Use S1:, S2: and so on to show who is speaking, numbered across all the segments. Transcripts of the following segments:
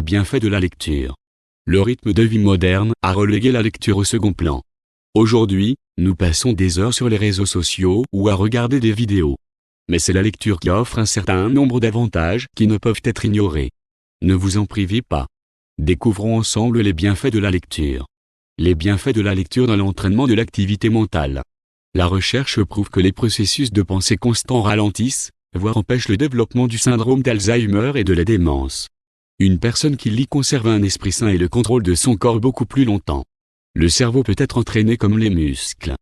S1: bienfaits de la lecture. Le rythme de vie moderne a relégué la lecture au second plan. Aujourd'hui, nous passons des heures sur les réseaux sociaux ou à regarder des vidéos. Mais c'est la lecture qui offre un certain nombre d'avantages qui ne peuvent être ignorés. Ne vous en privez pas. Découvrons ensemble les bienfaits de la lecture. Les bienfaits de la lecture dans l'entraînement de l'activité mentale. La recherche prouve que les processus de pensée constants ralentissent, voire empêchent le développement du syndrome d'Alzheimer et de la démence. Une personne qui lit conserve un esprit sain et le contrôle de son corps beaucoup plus longtemps. Le cerveau peut être entraîné comme les muscles.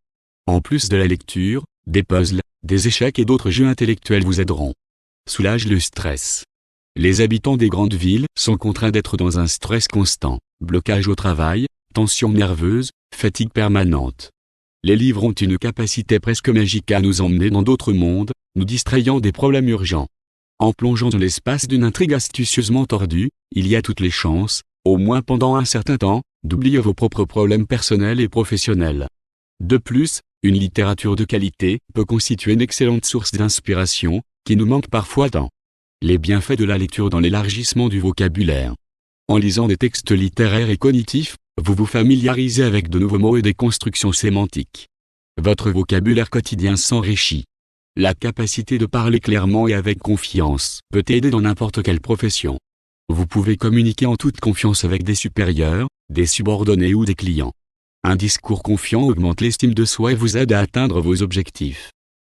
S1: En plus de la lecture, des puzzles, des échecs et d'autres jeux intellectuels vous aideront. Soulage le stress. Les habitants des grandes villes sont contraints d'être dans un stress constant, blocage au travail, tension nerveuse, fatigue permanente. Les livres ont une capacité presque magique à nous emmener dans d'autres mondes, nous distrayant des problèmes urgents. En plongeant dans l'espace d'une intrigue astucieusement tordue, il y a toutes les chances, au moins pendant un certain temps, d'oublier vos propres problèmes personnels et professionnels. De plus, une littérature de qualité peut constituer une excellente source d'inspiration, qui nous manque parfois tant. Les bienfaits de la lecture dans l'élargissement du vocabulaire. En lisant des textes littéraires et cognitifs, vous vous familiarisez avec de nouveaux mots et des constructions sémantiques. Votre vocabulaire quotidien s'enrichit. La capacité de parler clairement et avec confiance peut aider dans n'importe quelle profession. Vous pouvez communiquer en toute confiance avec des supérieurs, des subordonnés ou des clients. Un discours confiant augmente l'estime de soi et vous aide à atteindre vos objectifs.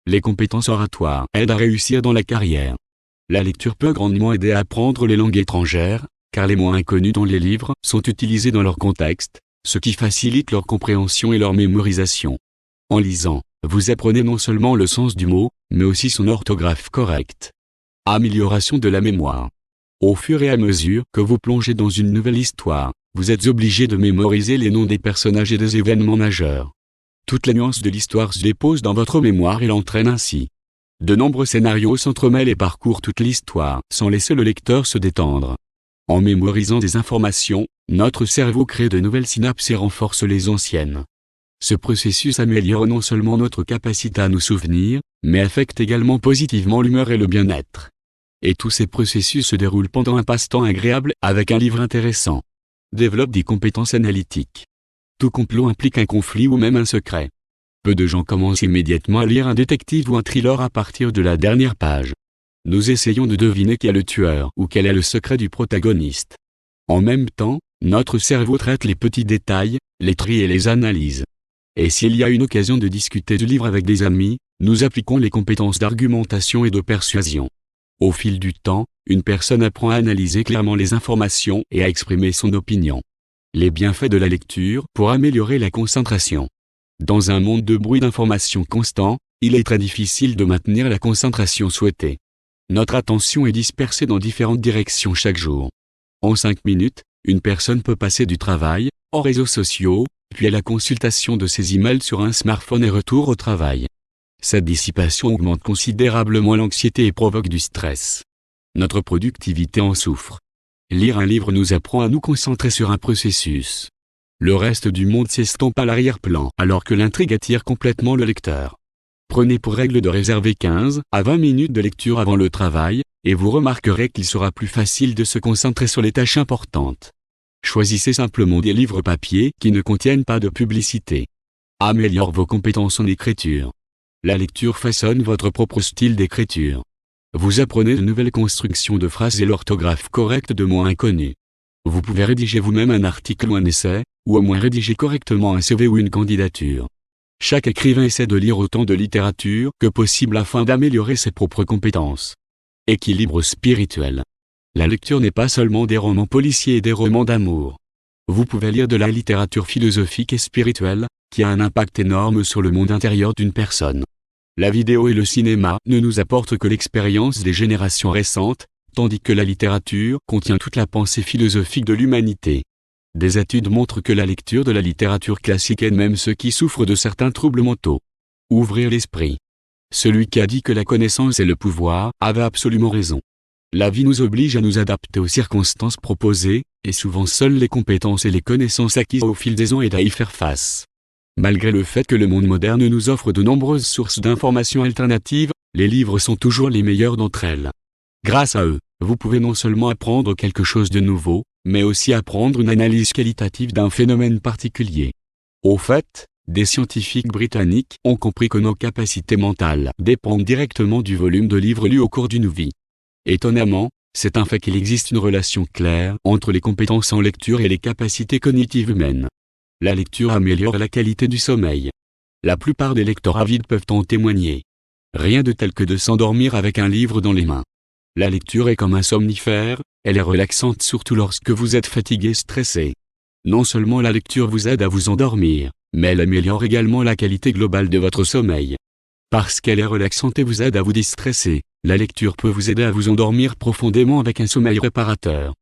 S1: Les compétences oratoires aident à réussir dans la carrière. La lecture peut grandement aider à apprendre les langues étrangères, car les mots inconnus dans les livres sont utilisés dans leur contexte, ce qui facilite leur compréhension et leur mémorisation. En lisant, vous apprenez non seulement le sens du mot, mais aussi son orthographe correcte. Amélioration de la mémoire. Au fur et à mesure que vous plongez dans une nouvelle histoire, vous êtes obligé de mémoriser les noms des personnages et des événements majeurs. Toutes les nuances de l'histoire se déposent dans votre mémoire et l'entraînent ainsi. De nombreux scénarios s'entremêlent et parcourent toute l'histoire, sans laisser le lecteur se détendre. En mémorisant des informations, notre cerveau crée de nouvelles synapses et renforce les anciennes. Ce processus améliore non seulement notre capacité à nous souvenir, mais affecte également positivement l'humeur et le bien-être. Et tous ces processus se déroulent pendant un passe-temps agréable avec un livre intéressant. Développe des compétences analytiques. Tout complot implique un conflit ou même un secret. Peu de gens commencent immédiatement à lire un détective ou un thriller à partir de la dernière page. Nous essayons de deviner qui est le tueur ou quel est le secret du protagoniste. En même temps, notre cerveau traite les petits détails, les trie et les analyse. Et s'il y a une occasion de discuter du livre avec des amis, nous appliquons les compétences d'argumentation et de persuasion. Au fil du temps, une personne apprend à analyser clairement les informations et à exprimer son opinion. Les bienfaits de la lecture pour améliorer la concentration. Dans un monde de bruit d'informations constant, il est très difficile de maintenir la concentration souhaitée. Notre attention est dispersée dans différentes directions chaque jour. En 5 minutes, une personne peut passer du travail, aux réseaux sociaux, puis à la consultation de ses emails sur un smartphone et retour au travail. Cette dissipation augmente considérablement l'anxiété et provoque du stress. Notre productivité en souffre. Lire un livre nous apprend à nous concentrer sur un processus. Le reste du monde s'estompe à l'arrière-plan alors que l'intrigue attire complètement le lecteur. Prenez pour règle de réserver 15 à 20 minutes de lecture avant le travail, et vous remarquerez qu'il sera plus facile de se concentrer sur les tâches importantes. Choisissez simplement des livres papier qui ne contiennent pas de publicité. Améliore vos compétences en écriture. La lecture façonne votre propre style d'écriture. Vous apprenez de nouvelles constructions de phrases et l'orthographe correcte de mots inconnus. Vous pouvez rédiger vous-même un article ou un essai, ou au moins rédiger correctement un CV ou une candidature. Chaque écrivain essaie de lire autant de littérature que possible afin d'améliorer ses propres compétences. Équilibre spirituel. La lecture n'est pas seulement des romans policiers et des romans d'amour. Vous pouvez lire de la littérature philosophique et spirituelle, qui a un impact énorme sur le monde intérieur d'une personne. La vidéo et le cinéma ne nous apportent que l'expérience des générations récentes, tandis que la littérature contient toute la pensée philosophique de l'humanité. Des études montrent que la lecture de la littérature classique aide même ceux qui souffrent de certains troubles mentaux. Ouvrir l'esprit. Celui qui a dit que la connaissance est le pouvoir avait absolument raison. La vie nous oblige à nous adapter aux circonstances proposées, et souvent seules les compétences et les connaissances acquises au fil des ans aident à y faire face. Malgré le fait que le monde moderne nous offre de nombreuses sources d'informations alternatives, les livres sont toujours les meilleurs d'entre elles. Grâce à eux, vous pouvez non seulement apprendre quelque chose de nouveau, mais aussi à prendre une analyse qualitative d'un phénomène particulier. Au fait, des scientifiques britanniques ont compris que nos capacités mentales dépendent directement du volume de livres lus au cours d'une vie. Étonnamment, c'est un fait qu'il existe une relation claire entre les compétences en lecture et les capacités cognitives humaines. La lecture améliore la qualité du sommeil. La plupart des lecteurs avides peuvent en témoigner. Rien de tel que de s'endormir avec un livre dans les mains. La lecture est comme un somnifère, elle est relaxante surtout lorsque vous êtes fatigué et stressé. Non seulement la lecture vous aide à vous endormir, mais elle améliore également la qualité globale de votre sommeil. Parce qu'elle est relaxante et vous aide à vous déstresser, la lecture peut vous aider à vous endormir profondément avec un sommeil réparateur.